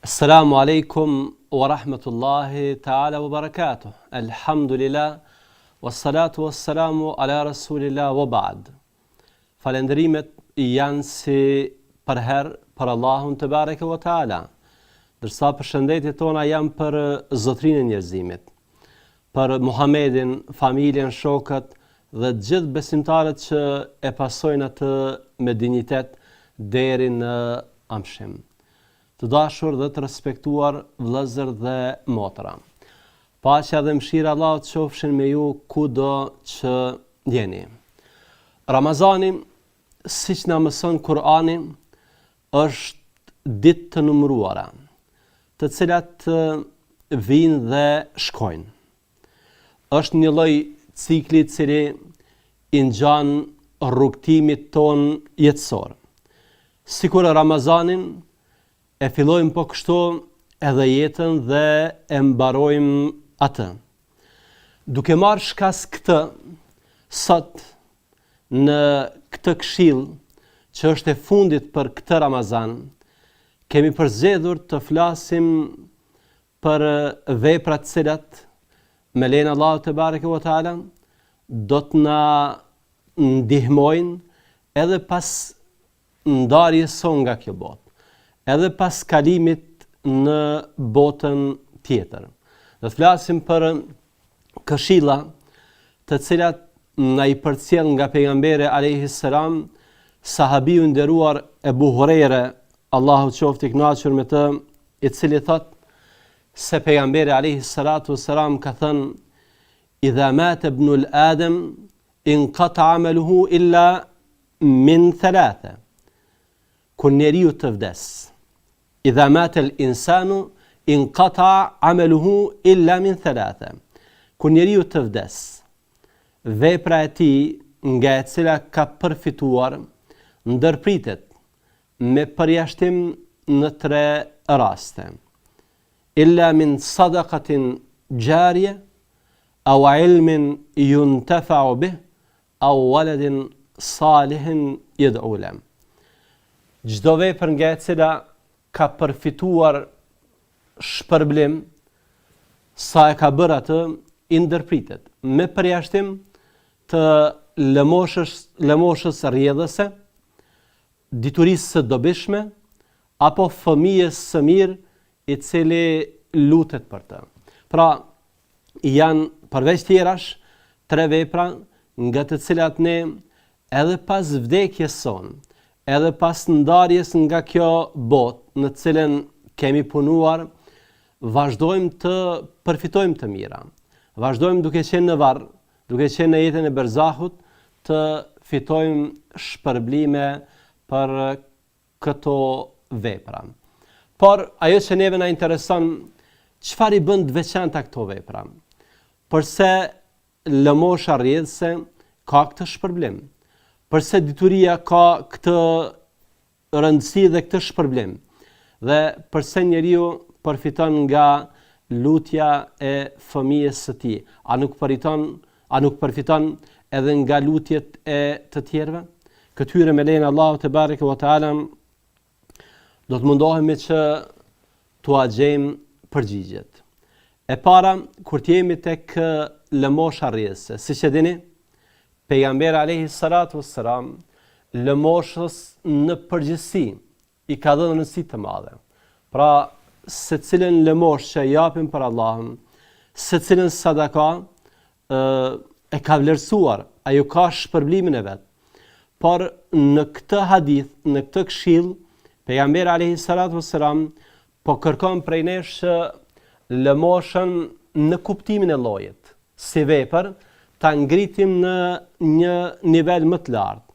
Assalamu alaikum wa rahmatullahi ta'ala wa barakatuh. Alhamdulillah, wassalatu wassalamu ala rasulillah wa ba'd. Falendrimet janë si për herë për Allahun të bareke wa ta'ala, dërsa përshëndetjet tona janë për zotrinë e njerëzimit, për Muhammedin, familjen, shokët dhe gjithë besimtarët që e pasojnë atë me dinjitet deri në amshim. Të dashur dhe të respektuar vëllezër dhe motra. Paqja dhe mëshira e Allahut qofshin me ju kudo që jeni. Ramazani, siç na mëson Kur'ani, është ditë të numëruara, të cilat vijnë dhe shkojnë. Është një lloj cikli i cili i ngjan rrugtimit ton jetësor. Sikur Ramazanin e fillojmë po kështu edhe jetën dhe e mbarojmë atë. Duke marrë shkas këtë, sot në këtë këshill që është e fundit për këtë Ramazan, kemi përzgjedhur të flasim për veprat cilat me lejen e Allahut te bareke ve teala do të na ndihmojnë edhe pas ndarjes son nga kjo botë, edhe pas kalimit në botën tjetër. Do të flasim për këshilla të cilat na i përcjell nga pejgamberi alayhi salam, sahabiu nderuar Ebu Hurajra, Allahu qoftë i kënaqur me të, i cili thot se pejgamberi alayhi salatu wasalam ka thënë: "Idha mata ibnul Adam inqata 'amaluhu illa min thalatha." Kur njeriu të vdes, idha mata al-insanu inqata 'amaluhu illa min thalatha. Kur njeriu të vdes, vepra e tij nga e cila ka përfituar ndërpritet me përjashtim në 3 raste. Illa min sadaqatin jariyah aw ilmin yuntafa'u bih aw waladin salihin yad'u lahu. Çdo vepër nga e cila ka përfituar shpërblim, sa e ka bërë atë, i ndërpritet me përjashtim të lëmoshës rrjedhëse, diturisë së dobishme, apo fëmijës së mirë i cili lutet për të. Pra, janë përveç tjerash 3 vepra nga të cilat ne edhe pas vdekjes son, edhe pas ndarjes nga kjo botë në cilën kemi punuar, vazhdojmë të përfitojmë të mira. Vazhdojmë duke qenë në varr, duke qenë në jetën e berzahut, të fitojmë shpërblime për këto vepra. Por ajo që neve na intereson, çfarë i bën të veçanta këto vepra? Përse lëmosha rrjedhëse ka këtë shpërblim? Përse dituria ka këtë rëndësi dhe këtë shpërblim? Dhe përse njeriu përfiton nga lutja e fëmijës së tij? A nuk përfiton edhe nga lutjet e të tjerëve? Këtyre me lejen e Allahut te bareke ve teala do të mundohemi që t'u gjejmë përgjigjet. E para, kur të jemi tek lëmosha rrjedhëse, siç e dini, pejgamberi alayhi salatu wassalam lëmoshës në përgjithësi i ka dhënë rëndësi të madhe. Pra, secilën lëmoshë që japim për Allahun, secilën sadaka e ka vlerësuar, ajo ka shpërblimin e vet. Por në këtë hadith, në këtë këshill, pejgamberi alayhi salatu wassalam po kërkon prej nesh që lëmoshën në kuptimin e llojit, si vepër, ta ngritim në një nivel më të lartë.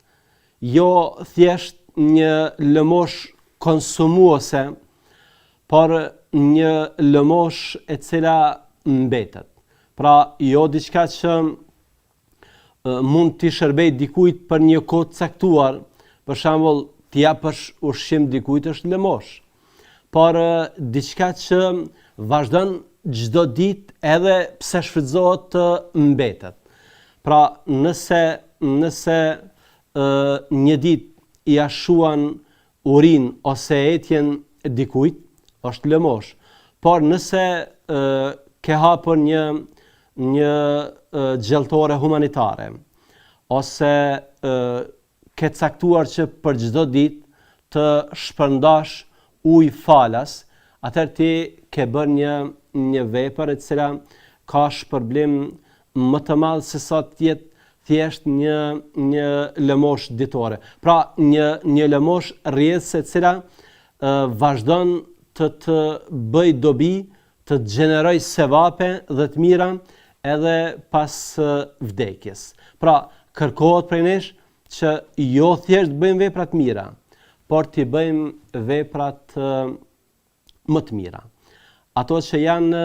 Jo thjesht një lëmosh konsumuese, por një lëmosh e cila mbetet. Pra, jo diçka që mund t'i shërbej dikujt për një kohë caktuar, për shembull, t'i japësh ushqim dikujt është lëmosh. Por diçka që vazhdon çdo ditë edhe pse shfrytëzohet të mbetet. Pra, nëse nëse një ditë i ashuan urin ose etjen dikujt, është lëmosh. Por nëse ke hapur një gjeltore humanitare, ose ke caktuar që për çdo ditë të shpërndash ujë falas, atëherë ti ke bërë një vepër e cila ka shpërblim më të madh se sa të jetë thjesht një lëmosh ditore. Pra një lëmosh rrjedhse e cila vazhdon të bëj dobi, të gjeneroj sevape dhe të mira edhe pas vdekjes. Pra kërkohet prej nesh që jo thjesht bëjmë vepra të mira, por t'i bëjmë veprat më të mira. Ato që janë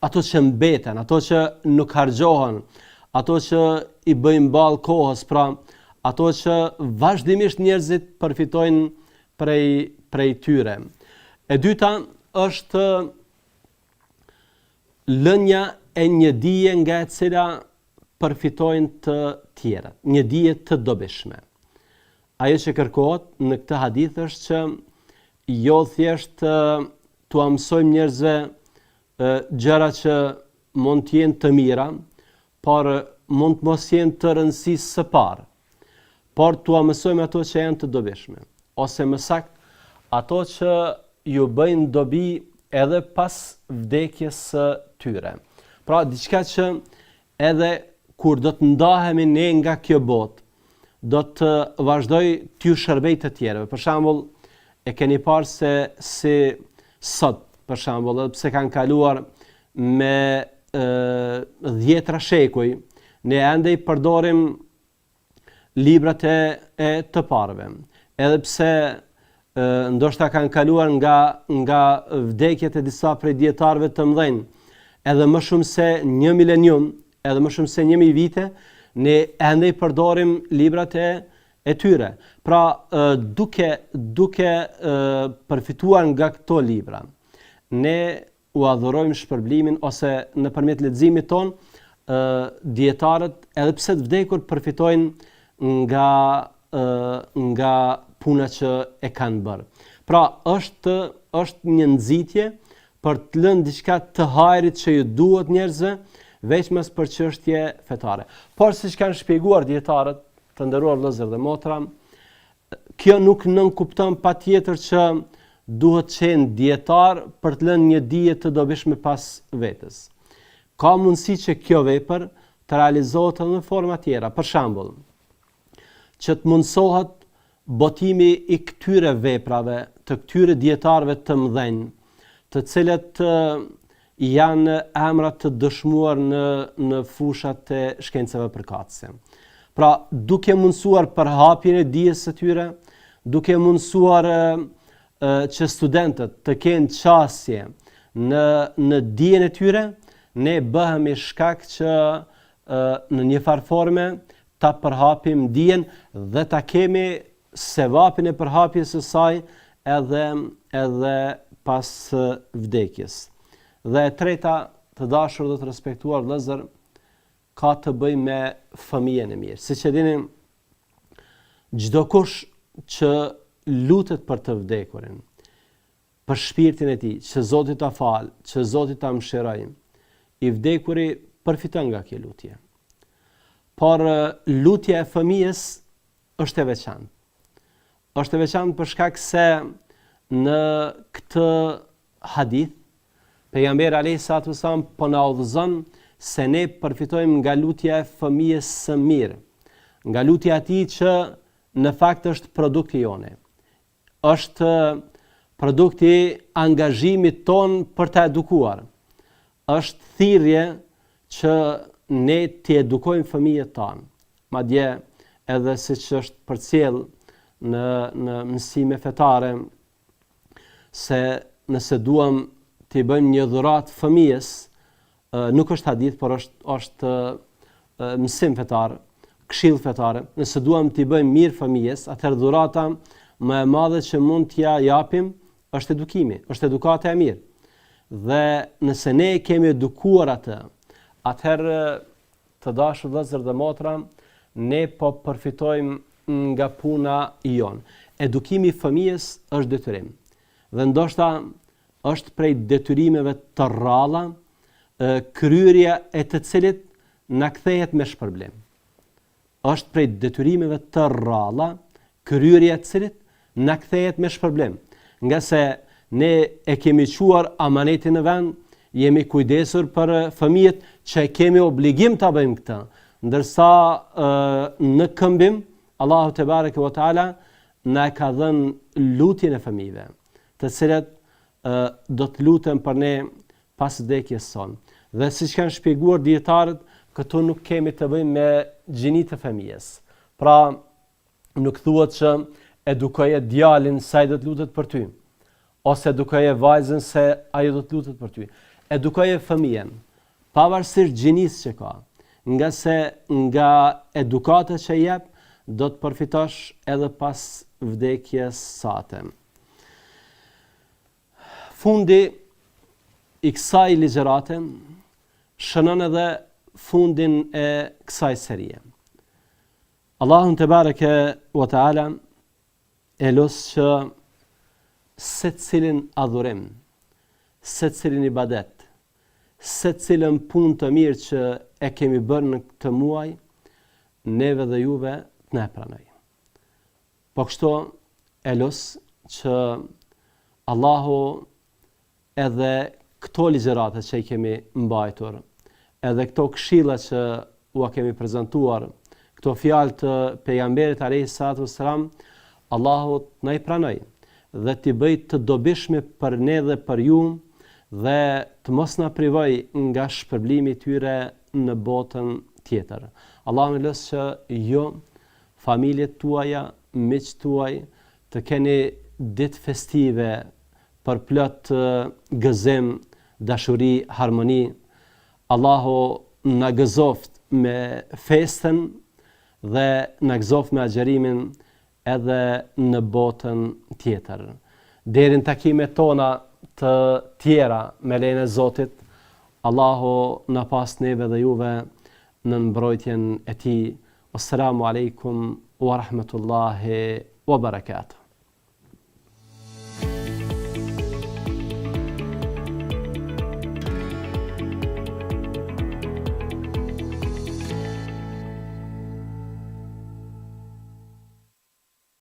ato që mbeten, ato që nuk harxhohen, ato që i bëjmë ballë kohës, pra ato që vazhdimisht njerëzit përfitojnë prej tyre. E dyta është lënia e një dije nga e cila përfitojnë të tjerët, një dije të dobishme. Ajo që kërkohet në këtë hadith është që jo thjesht t'u mësojmë njerëzve gjëra që mund të jenë të mira, por mund të mos jenë të rëndësisë së parë, por t'u mësojmë ato që janë të dobishme, ose më saktë ato që ju bëjnë dobi edhe pas vdekjes së tyre. Pra diçka që edhe kur do të ndahemi ne nga kjo botë, do të vazhdoj t'ju shërbej të tjerëve. Për shembull, e keni parë se si sot, për shembull, edhe pse kanë kaluar me 10 shekuj, ne ende i përdorim librat e të parëve. Edhe pse ndoshta kanë kaluar nga vdekjet e disa prej dietarëve të mëdhenj, edhe më shumë se 1 milenium, edhe më shumë se 1000 vite, ne ende i përdorim librat e tyre. Pra duke përfituar nga këto libra, ne u adhurojmë shpërblimin ose nëpërmjet leximit ton dietarët edhe pse të vdekur përfitojnë nga puna që e kanë bërë. Pra është një nxitje për të lënë diçka të hajrit që ju duhet njerëzve, veçmas për çështje fetare. Por siç kanë shpjeguar dietarët, të nderuar vëllezër dhe motra, kjo nuk nënkupton patjetër që duhet qenë dietar për të lënë një dije të dobishme pas vetes. Ka mundësi që kjo vepër të realizohet edhe në forma tjera. Për shembull, që të mundsohet botimi i këtyre veprave, të këtyre dietarëve të mëdhenj, të cilët janë emra të dëshmuar në fushat e shkencave përkatëse. Pra, duke mundsuar përhapjen e dijes së tyre, duke mundsuar që studentët të kenë qasje në dijen e tyre, ne bëhemi shkak që në një farë forme ta përhapim dijen dhe ta kemi sevapin e përhapjes së saj edhe pas vdekjes. Dhe e treta, të dashur dhe të respektuar vëllezër, ka të bëjë me fëmijën e mirë. Siç e dini, çdo kush që lutet për të vdekurin, për shpirtin e tij, që Zoti ta falë, që Zoti ta mëshirojë, i vdekuri përfiton nga kjo lutje. Por lutja e fëmijës është e veçantë. Është e veçantë për shkak se në këtë hadith pejgamberi alayhisalatu wasallam po na udhëzon se ne përfitojmë nga lutja e fëmijës së mirë, nga lutja e atij që në fakt është produkti jonë. Është produkti i angazhimit ton për të edukuar. Është thirrje që ne të edukojmë fëmijët tanë. Madje edhe siç është përcjell në mësime fetare, se nëse duam të bëjmë një dhuratë fëmijës, nuk është hadith, por është mësim fetar, këshill fetar. Nëse duam t'i bëjmë mirë fëmijës, atëherë dhurata më e madhe që mund t'ja japim është edukimi, është edukata e mirë. Dhe nëse ne kemi edukuar atë, atëherë të dashur vëllezër dhe motra, ne po përfitojmë nga puna jon. Edukimi i fëmijës është detyrim. Dhe ndoshta është prej detyrimeve të rralla, kryerja e të cilit na kthehet me shpërblim. Është prej detyrimeve të rralla, kryerja e të cilit na kthehet me shpërblim. Nga se ne e kemi quar amanetin në vend, jemi kujdesur për fëmijët që kemi obligim të bëjmë këtë. Ndërsa në këmbim, Allahu te bareke ve taala na ka dhënë lutjen e fëmijëve, të cilat do të lutem për ne pas vdekjes son. Dhe siç kanë shpjeguar dietarët, këtu nuk kemi të bëjmë me gjinit të fëmijës. Pra, nuk thuhet që edukoje djalin se ai do të lutet për ty, ose edukoje vajzën se ajo do të lutet për ty. Edukoje fëmijën, pavarësisht gjinisë që ka, nga se nga edukata që jep, do të përfitosh edhe pas vdekjes sate. Fundi i kësaj ligjërate shënon edhe fundin e kësaj serie. Allahun te bareke ve taala e los që secilin adhurim, secilin ibadet, secilën punë të mirë që e kemi bërë në këtë muaj, neve dhe juve të na pranoj. Po kështu e los që Allahu edhe këto ligjërate që i kemi mbajtur, edhe këto këshilla që ua kemi prezantuar, këto fjalë të pejgamberit alayhi salatu wassalam, Allahu na i pranoj dhe t'i bëj të dobishme për ne dhe për ju, dhe të mos na privoj nga shpërblimi i tyre në botën tjetër. Allahu më lësë që ju, familjet tuaja, miqtë tuaj, të keni ditë festive për plot gëzim, dashuri, harmoni. Allahu na gëzoft me festën dhe na gëzoft me agjerimin edhe në botën tjetër. Deri në takimet tona të tjera me lejen e Zotit, Allahu na pas neve dhe juve në mbrojtjen e Tij. Assalamu alaikum wa rahmatullahi wa barakatuh.